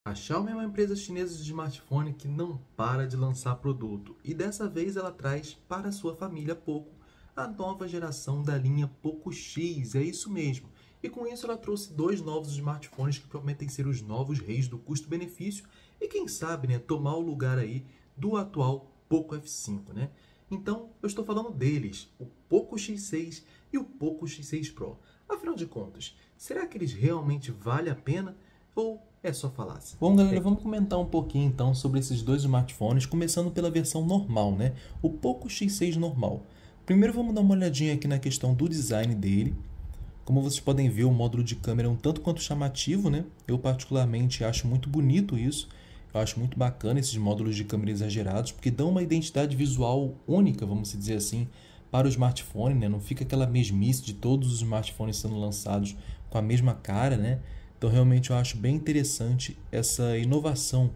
A Xiaomi é uma empresa chinesa de smartphone que não para de lançar produto e dessa vez ela traz para sua família Poco a nova geração da linha Poco X, é isso mesmo. E com isso ela trouxe dois novos smartphones que prometem ser os novos reis do custo-benefício e quem sabe, né, tomar o lugar aí do atual Poco F5, né? Então, eu estou falando deles, o Poco X6 e o Poco X6 Pro. Afinal de contas, será que eles realmente valem a pena ou é só falácia? Bom, galera, vamos comentar um pouquinho então sobre esses dois smartphones, começando pela versão normal, né? O Poco X6 normal. Primeiro vamos dar uma olhadinha aqui na questão do design dele. Como vocês podem ver, o módulo de câmera é um tanto quanto chamativo, né? Eu particularmente acho muito bonito isso. Eu acho muito bacana esses módulos de câmera exagerados, porque dão uma identidade visual única, vamos dizer assim, para o smartphone, né? Não fica aquela mesmice de todos os smartphones sendo lançados com a mesma cara, né? Então realmente eu acho bem interessante essa inovação,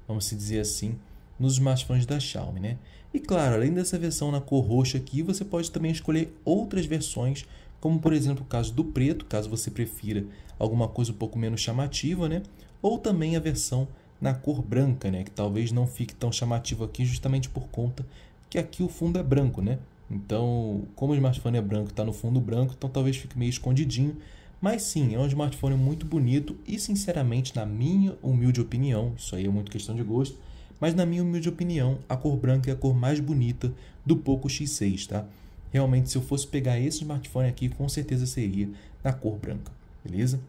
vamos dizer assim, nos smartphones da Xiaomi, né? E claro, além dessa versão na cor roxa aqui, você pode também escolher outras versões, como por exemplo o caso do preto, caso você prefira alguma coisa um pouco menos chamativa, né? Ou também a versão na cor branca, né? Que talvez não fique tão chamativo aqui justamente por conta que aqui o fundo é branco, né? Então, como o smartphone é branco e está no fundo branco, então talvez fique meio escondidinho. Mas sim, é um smartphone muito bonito e sinceramente, na minha humilde opinião, isso aí é muito questão de gosto, mas na minha humilde opinião, a cor branca é a cor mais bonita do Poco X6, tá? Realmente, se eu fosse pegar esse smartphone aqui, com certeza seria na cor branca, beleza?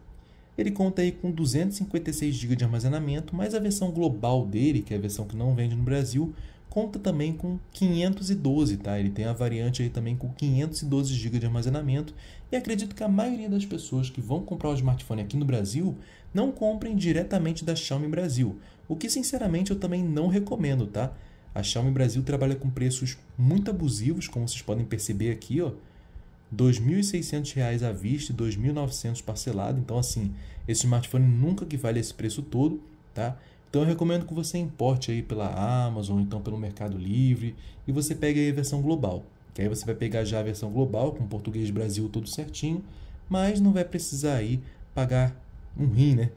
Ele conta aí com 256 GB de armazenamento, mas a versão global dele, que é a versão que não vende no Brasil, conta também com 512, tá? Ele tem a variante aí também com 512 GB de armazenamento e acredito que a maioria das pessoas que vão comprar o smartphone aqui no Brasil não comprem diretamente da Xiaomi Brasil, o que sinceramente eu também não recomendo, tá? A Xiaomi Brasil trabalha com preços muito abusivos, como vocês podem perceber aqui, ó. R$ 2.600 à vista e R$ 2.900 parcelado. Então, assim, esse smartphone nunca equivale a esse preço todo, tá? Então, eu recomendo que você importe aí pela Amazon, ou então pelo Mercado Livre, e você pegue aí a versão global. Que aí você vai pegar já a versão global, com português Brasil todo certinho, mas não vai precisar aí pagar um rim, né?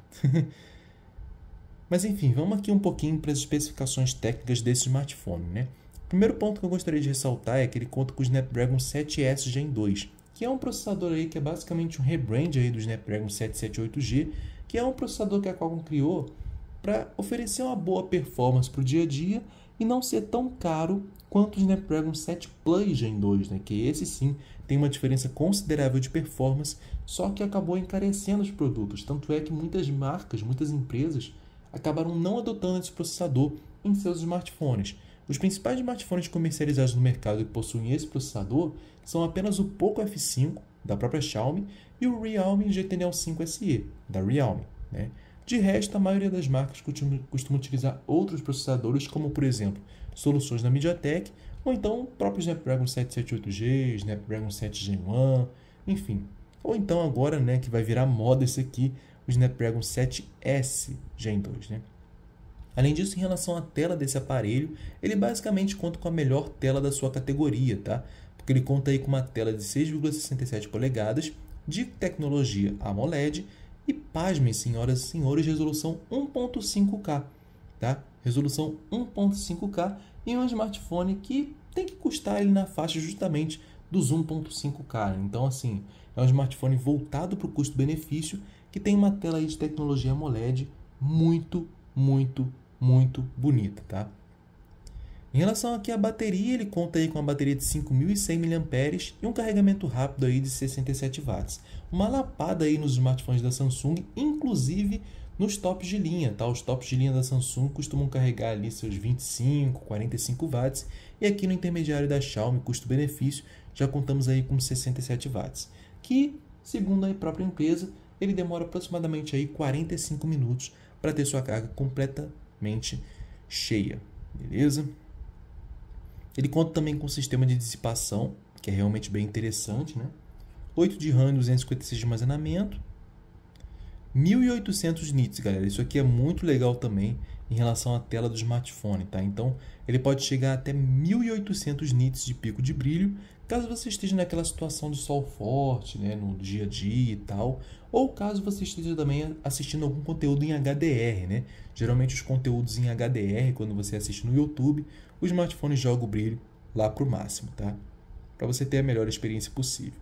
Mas enfim, vamos aqui um pouquinho para as especificações técnicas desse smartphone, né? O primeiro ponto que eu gostaria de ressaltar é que ele conta com o Snapdragon 7S Gen 2, que é um processador aí que é basicamente um rebrand aí do Snapdragon 778G, que é um processador que a Qualcomm criou para oferecer uma boa performance para o dia a dia e não ser tão caro quanto o Snapdragon 7 Plus Gen 2, né? Que esse sim tem uma diferença considerável de performance, só que acabou encarecendo os produtos. Tanto é que muitas marcas, muitas empresas acabaram não adotando esse processador em seus smartphones. Os principais smartphones comercializados no mercado que possuem esse processador são apenas o Poco F5, da própria Xiaomi, e o Realme GT Neo 5 SE, da Realme, né? De resto, a maioria das marcas costuma utilizar outros processadores, como por exemplo, soluções da MediaTek, ou então o próprio Snapdragon 778G, Snapdragon 7 Gen 1, enfim. Ou então agora, né, que vai virar moda esse aqui, o Snapdragon 7S Gen 2, né? Além disso, em relação à tela desse aparelho, ele basicamente conta com a melhor tela da sua categoria, tá? Porque ele conta aí com uma tela de 6,67 polegadas de tecnologia AMOLED e, pasmem, senhoras e senhores, resolução 1.5K, tá? Resolução 1.5K em um smartphone que tem que custar ali na faixa justamente dos 1.5K. Então, assim, é um smartphone voltado para o custo-benefício que tem uma tela aí de tecnologia AMOLED muito bonita, tá? Em relação aqui à bateria, ele conta aí com uma bateria de 5.100 mAh e um carregamento rápido aí de 67 watts. Uma lapada aí nos smartphones da Samsung, inclusive nos tops de linha, tá? Os tops de linha da Samsung costumam carregar ali seus 25, 45 watts e aqui no intermediário da Xiaomi, custo-benefício, já contamos aí com 67 watts, que, segundo a própria empresa, ele demora aproximadamente aí 45 minutos para ter sua carga completamente cheia, beleza? Ele conta também com um sistema de dissipação, que é realmente bem interessante, né? 8 de RAM e 256 de armazenamento. 1800 nits, galera. Isso aqui é muito legal também em relação à tela do smartphone, tá? Então, ele pode chegar até 1800 nits de pico de brilho, caso você esteja naquela situação de sol forte, né, no dia a dia e tal, ou caso você esteja também assistindo algum conteúdo em HDR, né? Geralmente os conteúdos em HDR, quando você assiste no YouTube, o smartphone joga o brilho lá para o máximo, tá? Para você ter a melhor experiência possível.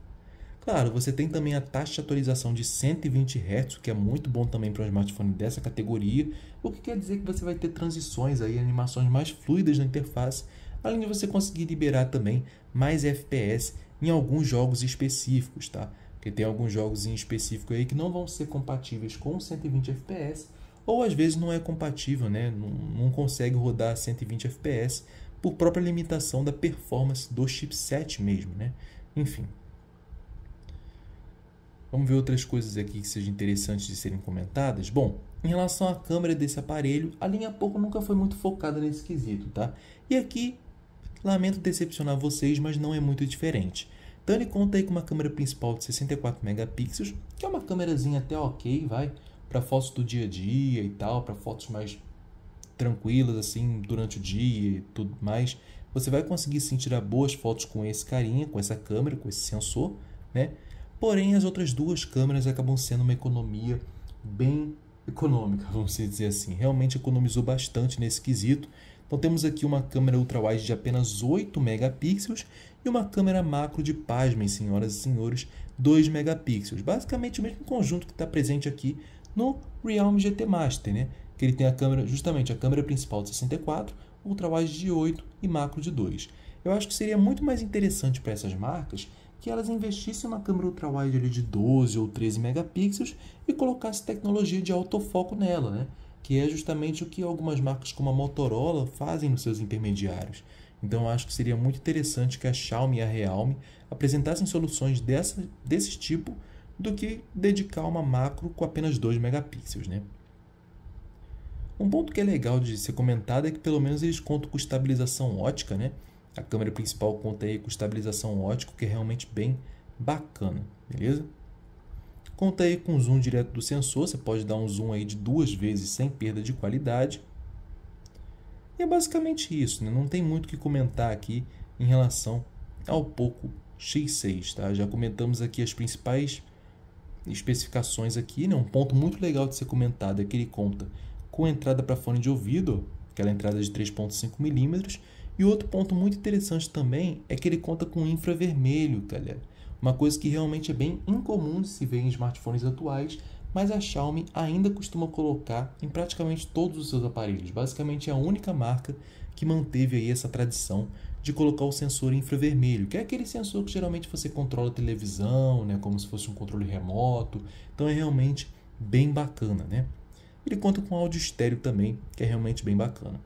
Claro, você tem também a taxa de atualização de 120 Hz, que é muito bom também para um smartphone dessa categoria, o que quer dizer que você vai ter transições aí, animações mais fluidas na interface, além de você conseguir liberar também mais FPS em alguns jogos específicos, tá? Porque tem alguns jogos em específico aí que não vão ser compatíveis com 120 FPS, ou às vezes não é compatível, né? Não consegue rodar 120 FPS por própria limitação da performance do chipset mesmo, né? Enfim. Vamos ver outras coisas aqui que sejam interessantes de serem comentadas. Bom, em relação à câmera desse aparelho, a linha Poco nunca foi muito focada nesse quesito, tá? E aqui, lamento decepcionar vocês, mas não é muito diferente. Então ele conta aí com uma câmera principal de 64 megapixels, que é uma câmerazinha até ok, vai, para fotos do dia a dia e tal, para fotos mais tranquilas assim durante o dia e tudo mais. Você vai conseguir sim tirar boas fotos com esse carinha, com essa câmera, com esse sensor, né? Porém, as outras duas câmeras acabam sendo uma economia bem econômica, vamos dizer assim. Realmente economizou bastante nesse quesito. Então temos aqui uma câmera ultrawide de apenas 8 megapixels e uma câmera macro de, pasmem, senhoras e senhores, 2 megapixels. Basicamente o mesmo conjunto que está presente aqui no Realme GT Master, né? Que ele tem a câmera, justamente a câmera principal de 64, ultrawide de 8 e macro de 2. Eu acho que seria muito mais interessante para essas marcas que elas investissem uma câmera ultrawide ali de 12 ou 13 megapixels e colocassem tecnologia de autofoco nela, né? Que é justamente o que algumas marcas como a Motorola fazem nos seus intermediários. Então eu acho que seria muito interessante que a Xiaomi e a Realme apresentassem soluções desse tipo do que dedicar uma macro com apenas 2 megapixels, né? Um ponto que é legal de ser comentado é que pelo menos eles contam com estabilização ótica, né? A câmera principal conta aí com estabilização ótica, que é realmente bem bacana, beleza? Conta aí com zoom direto do sensor, você pode dar um zoom aí de 2 vezes sem perda de qualidade. E é basicamente isso, né? Não tem muito o que comentar aqui em relação ao Poco X6, tá? Já comentamos aqui as principais especificações aqui, né? Um ponto muito legal de ser comentado é que ele conta com entrada para fone de ouvido, aquela entrada de 3.5 mm. E outro ponto muito interessante também é que ele conta com infravermelho, galera. Uma coisa que realmente é bem incomum de se ver em smartphones atuais, mas a Xiaomi ainda costuma colocar em praticamente todos os seus aparelhos. Basicamente é a única marca que manteve aí essa tradição de colocar o sensor infravermelho, que é aquele sensor que geralmente você controla a televisão, né, como se fosse um controle remoto. Então é realmente bem bacana, né? Ele conta com áudio estéreo também, que é realmente bem bacana.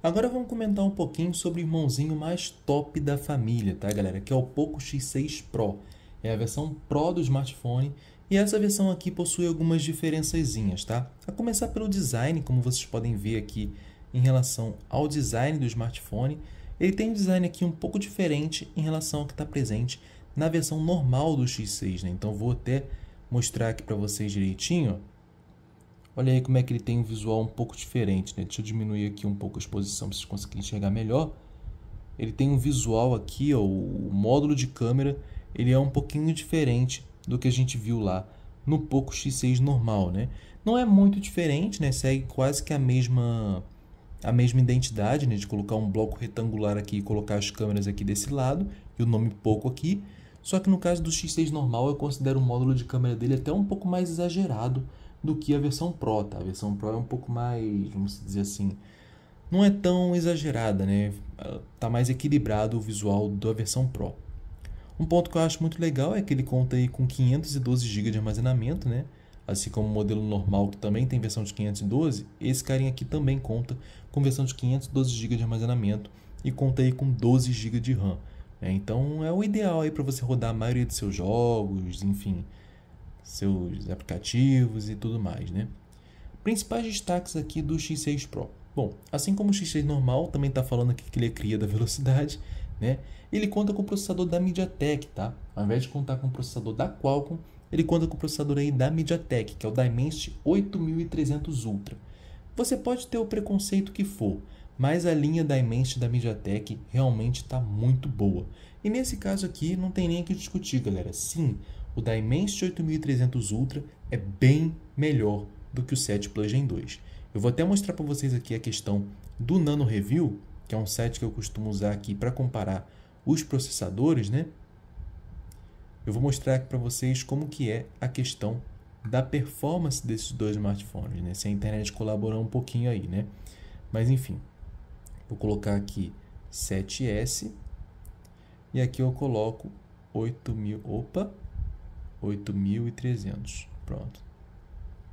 Agora vamos comentar um pouquinho sobre o irmãozinho mais top da família, tá, galera? Que é o Poco X6 Pro. É a versão Pro do smartphone e essa versão aqui possui algumas diferençazinhas, tá? A começar pelo design, como vocês podem ver aqui em relação ao design do smartphone. Ele tem um design aqui um pouco diferente em relação ao que está presente na versão normal do X6, né? Então vou até mostrar aqui para vocês direitinho, ó. Olha aí como é que ele tem um visual um pouco diferente, né? Deixa eu diminuir aqui um pouco a exposição para vocês conseguirem enxergar melhor. Ele tem um visual aqui, ó, o módulo de câmera, ele é um pouquinho diferente do que a gente viu lá no Poco X6 normal, né? Não é muito diferente, né? Segue quase que a mesma identidade, né? De colocar um bloco retangular aqui e colocar as câmeras aqui desse lado e o nome Poco aqui. Só que no caso do X6 normal, eu considero o módulo de câmera dele até um pouco mais exagerado do que a versão Pro, tá? A versão Pro é um pouco mais, vamos dizer assim, não é tão exagerada, né? Tá mais equilibrado o visual da versão Pro. Um ponto que eu acho muito legal é que ele conta aí com 512 GB de armazenamento, né? Assim como o modelo normal, que também tem versão de 512, esse carinha aqui também conta com versão de 512 GB de armazenamento e conta aí com 12 GB de RAM, né? Então é o ideal aí para você rodar a maioria dos seus jogos, enfim, seus aplicativos e tudo mais, né? Principais destaques aqui do X6 Pro. Bom, assim como o X6 normal, também está falando aqui que ele é cria da velocidade, né? Ele conta com o processador da MediaTek, tá? Ao invés de contar com o processador da Qualcomm, ele conta com o processador aí da MediaTek, que é o Dimensity 8300 Ultra. Você pode ter o preconceito que for, mas a linha Dimensity da MediaTek realmente está muito boa. E nesse caso aqui não tem nem o que discutir, galera. Sim, o Dimensity 8300 Ultra é bem melhor do que o 7 Plus Gen 2. Eu vou até mostrar para vocês aqui a questão do Nano Review, que é um site que eu costumo usar aqui para comparar os processadores, né? Eu vou mostrar aqui para vocês como que é a questão da performance desses dois smartphones, né? Se a internet colaborar um pouquinho aí, né? Mas enfim, vou colocar aqui 7S e aqui eu coloco 8300. Pronto.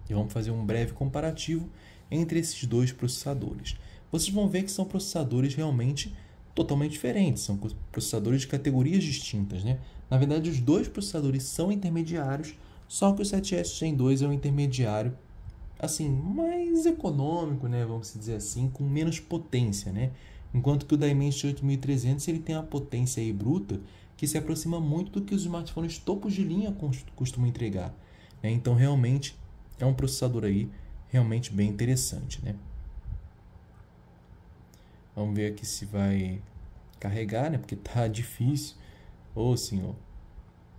E vamos fazer um breve comparativo entre esses dois processadores. Vocês vão ver que são processadores realmente totalmente diferentes, são processadores de categorias distintas, né? Na verdade, os dois processadores são intermediários, só que o 7S Gen 2 é um intermediário assim, mais econômico, né? Vamos dizer assim, com menos potência, né? Enquanto que o Dimensity 8300 ele tem uma potência aí bruta que se aproxima muito do que os smartphones topos de linha costumam entregar, né? Então, realmente, é um processador aí realmente bem interessante, né? Vamos ver aqui se vai carregar, né? Porque tá difícil. Ô, senhor.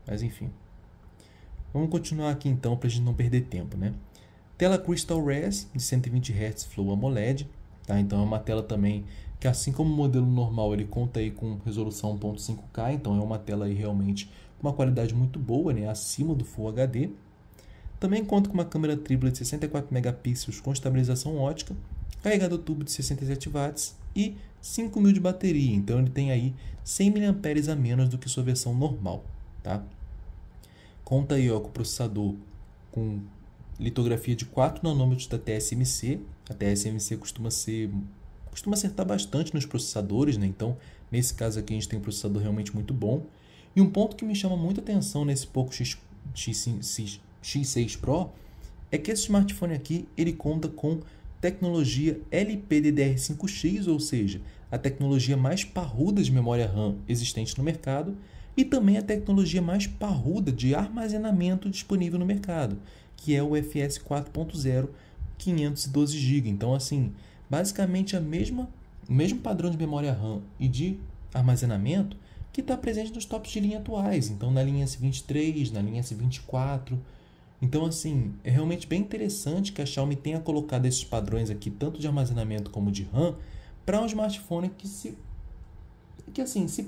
Mas, enfim. Vamos continuar aqui, então, para a gente não perder tempo, né? Tela Crystal Res de 120 Hz Flow AMOLED. Tá? Então, é uma tela também que, assim como o modelo normal, ele conta aí com resolução 1.5K. Então, é uma tela aí realmente com uma qualidade muito boa, né? Acima do Full HD. Também conta com uma câmera tripla de 64 megapixels com estabilização ótica, carregador tubo de 67 watts e 5.000 de bateria. Então ele tem aí 100 mAh a menos do que sua versão normal, tá? Conta aí, ó, com o processador com litografia de 4 nanômetros da TSMC. A TSMC costuma acertar bastante nos processadores, né? Então, nesse caso aqui a gente tem um processador realmente muito bom. E um ponto que me chama muita atenção nesse Poco X6 Pro é que esse smartphone aqui ele conta com tecnologia LPDDR5X, ou seja, a tecnologia mais parruda de memória RAM existente no mercado e também a tecnologia mais parruda de armazenamento disponível no mercado, que é o UFS 4.0 512 GB. Então, assim, basicamente o mesmo padrão de memória RAM e de armazenamento que está presente nos tops de linha atuais. Então, na linha S23, na linha S24. Então, assim, é realmente bem interessante que a Xiaomi tenha colocado esses padrões aqui, tanto de armazenamento como de RAM, para um smartphone que se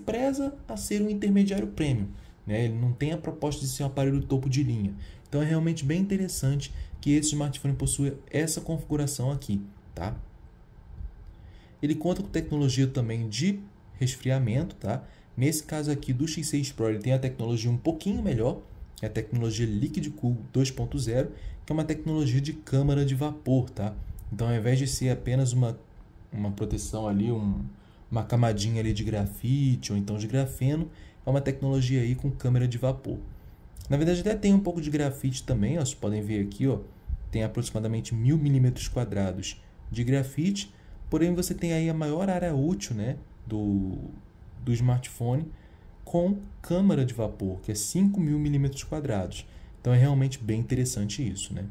preza a ser um intermediário premium, né? Ele não tem a proposta de ser um aparelho topo de linha. Então, é realmente bem interessante que esse smartphone possua essa configuração aqui, tá? Ele conta com tecnologia também de resfriamento, tá? Nesse caso aqui do X6 Pro, ele tem a tecnologia um pouquinho melhor, que é a tecnologia Liquid Cool 2.0, que é uma tecnologia de câmara de vapor, tá? Então, ao invés de ser apenas uma proteção ali, uma camadinha ali de grafite ou então de grafeno, é uma tecnologia aí com câmara de vapor. Na verdade, até tem um pouco de grafite também, ó, vocês podem ver aqui, ó, tem aproximadamente 1000 mm² de grafite, porém você tem aí a maior área útil, né, do smartphone com câmara de vapor, que é 5000 mm². Então é realmente bem interessante isso, né?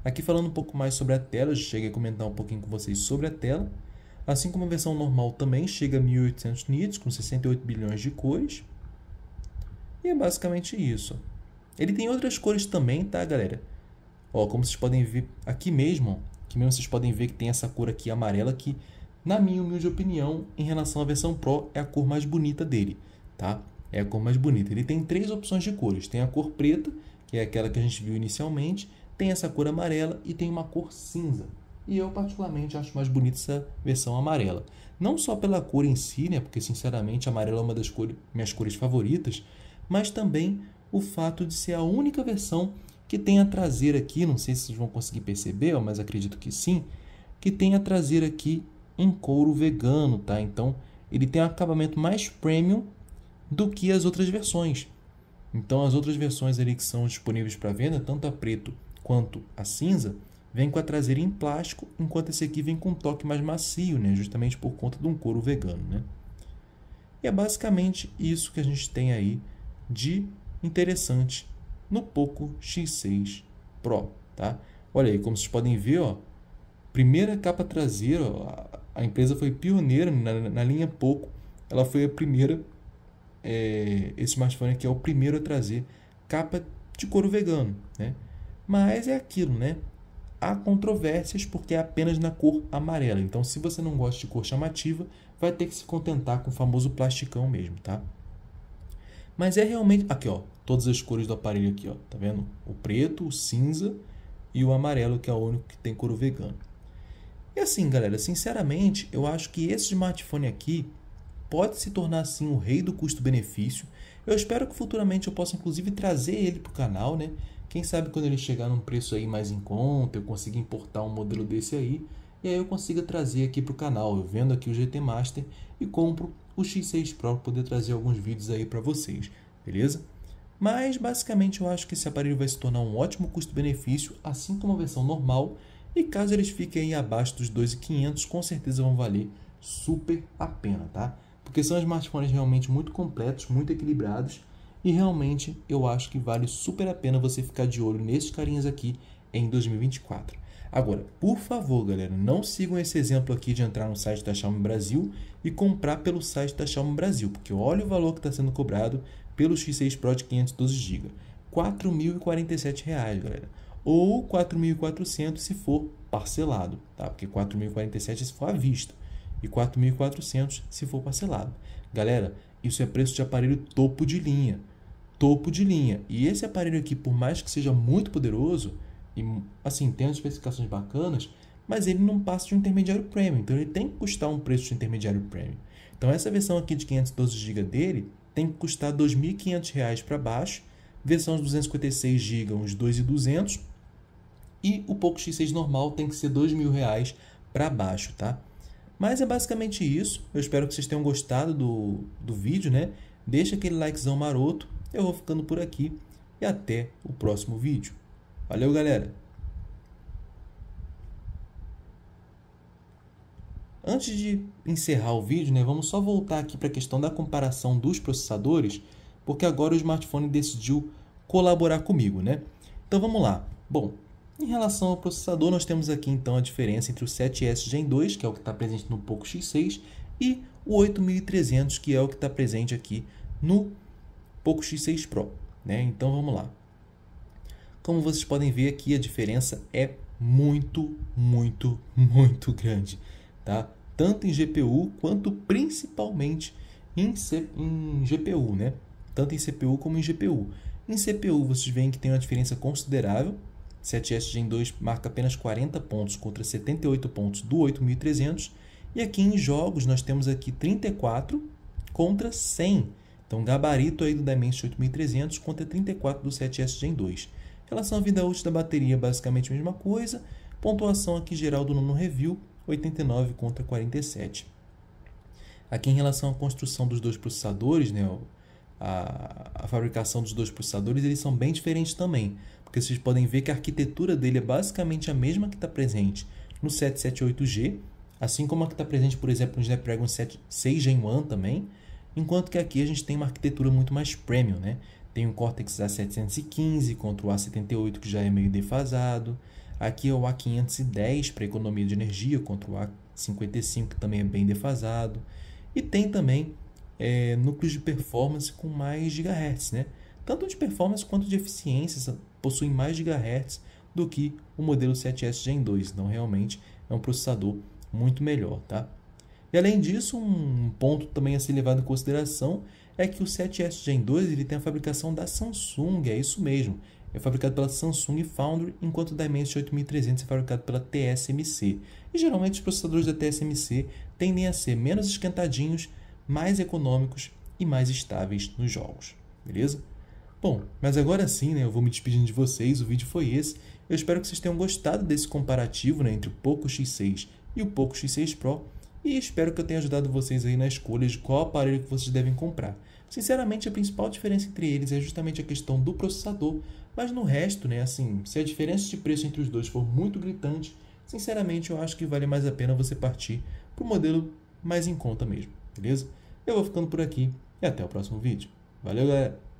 Aqui falando um pouco mais sobre a tela, eu cheguei a comentar um pouquinho com vocês sobre a tela. Assim como a versão normal também chega a 1800 nits, com 68 bilhões de cores. E é basicamente isso. Ele tem outras cores também, tá, galera? Ó, como vocês podem ver aqui mesmo, vocês podem ver que tem essa cor aqui amarela que, na minha humilde opinião, em relação à versão Pro, é a cor mais bonita dele, tá? É a cor mais bonita. Ele tem 3 opções de cores. Tem a cor preta, que é aquela que a gente viu inicialmente, tem essa cor amarela e tem uma cor cinza. E eu, particularmente, acho mais bonita essa versão amarela. Não só pela cor em si, né? Porque, sinceramente, amarela é uma das minhas cores favoritas, mas também o fato de ser a única versão que tem a traseira aqui, não sei se vocês vão conseguir perceber, mas acredito que sim, que tem a traseira aqui em couro vegano, tá? Então, ele tem um acabamento mais premium do que as outras versões. Então, as outras versões ali que são disponíveis para venda, tanto a preto quanto a cinza, vem com a traseira em plástico, enquanto esse aqui vem com um toque mais macio, né? Justamente por conta de um couro vegano, né? E é basicamente isso que a gente tem aí de interessante no Poco X6 Pro, tá? Olha aí, como vocês podem ver, ó, primeira capa traseira, ó, a empresa foi pioneira na linha Poco, ela foi a primeira, esse smartphone aqui é o primeiro a trazer capa de couro vegano, né? Mas é aquilo, né? Há controvérsias porque é apenas na cor amarela. Então, se você não gosta de cor chamativa, vai ter que se contentar com o famoso plasticão mesmo, tá? Mas é realmente... Aqui, ó. Todas as cores do aparelho aqui, ó. Tá vendo? O preto, o cinza e o amarelo, que é o único que tem couro vegano. E assim, galera, sinceramente, eu acho que esse smartphone aqui pode se tornar, assim, o rei do custo-benefício. Eu espero que futuramente eu possa, inclusive, trazer ele para o canal, né? Quem sabe quando ele chegar num preço aí mais em conta, eu consiga importar um modelo desse aí, e aí eu consiga trazer aqui para o canal. Eu vendo aqui o GT Master e compro o X6 Pro para poder trazer alguns vídeos aí para vocês, beleza? Mas basicamente eu acho que esse aparelho vai se tornar um ótimo custo-benefício, assim como a versão normal, e caso eles fiquem aí abaixo dos 2.500, com certeza vão valer super a pena, tá? Porque são smartphones realmente muito completos, muito equilibrados, e realmente eu acho que vale super a pena você ficar de olho nesses carinhas aqui em 2024. Agora, por favor, galera, não sigam esse exemplo aqui de entrar no site da Xiaomi Brasil e comprar pelo site da Xiaomi Brasil, porque olha o valor que está sendo cobrado pelo X6 Pro de 512 GB. R$ 4.047, galera. Ou R$ 4.400 se for parcelado, tá? Porque R$ 4.047 se for à vista e R$ 4.400 se for parcelado. Galera, isso é preço de aparelho topo de linha. Topo de linha. E esse aparelho aqui, por mais que seja muito poderoso, e assim, tem as especificações bacanas, mas ele não passa de um intermediário premium. Então ele tem que custar um preço de intermediário premium. Então essa versão aqui de 512 GB dele tem que custar R$ 2.500 para baixo. Versão de 256 GB, uns 2.200. E o Poco X6 normal tem que ser R$ 2.000 para baixo, tá? Mas é basicamente isso. Eu espero que vocês tenham gostado do vídeo, né? Deixa aquele likezão maroto. Eu vou ficando por aqui e até o próximo vídeo. Valeu, galera! Antes de encerrar o vídeo, né, vamos só voltar aqui para a questão da comparação dos processadores, porque agora o smartphone decidiu colaborar comigo, né? Então vamos lá. Bom, em relação ao processador, nós temos aqui então a diferença entre o 7S Gen 2, que é o que está presente no Poco X6, e o 8300, que é o que está presente aqui no Poco X6 Pro, né? Então vamos lá. Como vocês podem ver aqui, a diferença é muito grande, tá? Tanto em GPU quanto principalmente em GPU, né? Tanto em CPU como em GPU. Em CPU, vocês veem que tem uma diferença considerável. 7S Gen 2 marca apenas 40 pontos contra 78 pontos do 8300. E aqui em jogos, nós temos aqui 34 contra 100. Então, gabarito aí do Dimensity 8300 contra 34 do 7S Gen 2. Em relação à vida útil da bateria, basicamente a mesma coisa. Pontuação aqui geral do nono review, 89 contra 47. Aqui em relação à construção dos dois processadores, né, a fabricação dos dois processadores, eles são bem diferentes também. Porque vocês podem ver que a arquitetura dele é basicamente a mesma que está presente no 778G, assim como a que está presente, por exemplo, no Snapdragon 6 Gen 1 também, enquanto que aqui a gente tem uma arquitetura muito mais premium, né? Tem o Cortex A715 contra o A78, que já é meio defasado. Aqui é o A510 para economia de energia contra o A55, que também é bem defasado. E tem também núcleos de performance com mais GHz, né? Tanto de performance quanto de eficiência possuem mais GHz do que o modelo 7S Gen 2. Então, realmente, é um processador muito melhor, tá? E além disso, um ponto também a ser levado em consideração é que o 7S Gen 2 ele tem a fabricação da Samsung, é isso mesmo. É fabricado pela Samsung Foundry, enquanto o Dimensity 8300 é fabricado pela TSMC. E geralmente os processadores da TSMC tendem a ser menos esquentadinhos, mais econômicos e mais estáveis nos jogos, beleza? Bom, mas agora sim, né, eu vou me despedindo de vocês, o vídeo foi esse. Eu espero que vocês tenham gostado desse comparativo, né, entre o Poco X6 e o Poco X6 Pro. E espero que eu tenha ajudado vocês aí na escolha de qual aparelho que vocês devem comprar. Sinceramente, a principal diferença entre eles é justamente a questão do processador, mas no resto, né, assim, se a diferença de preço entre os dois for muito gritante, sinceramente eu acho que vale mais a pena você partir para o modelo mais em conta mesmo, beleza? Eu vou ficando por aqui e até o próximo vídeo. Valeu, galera!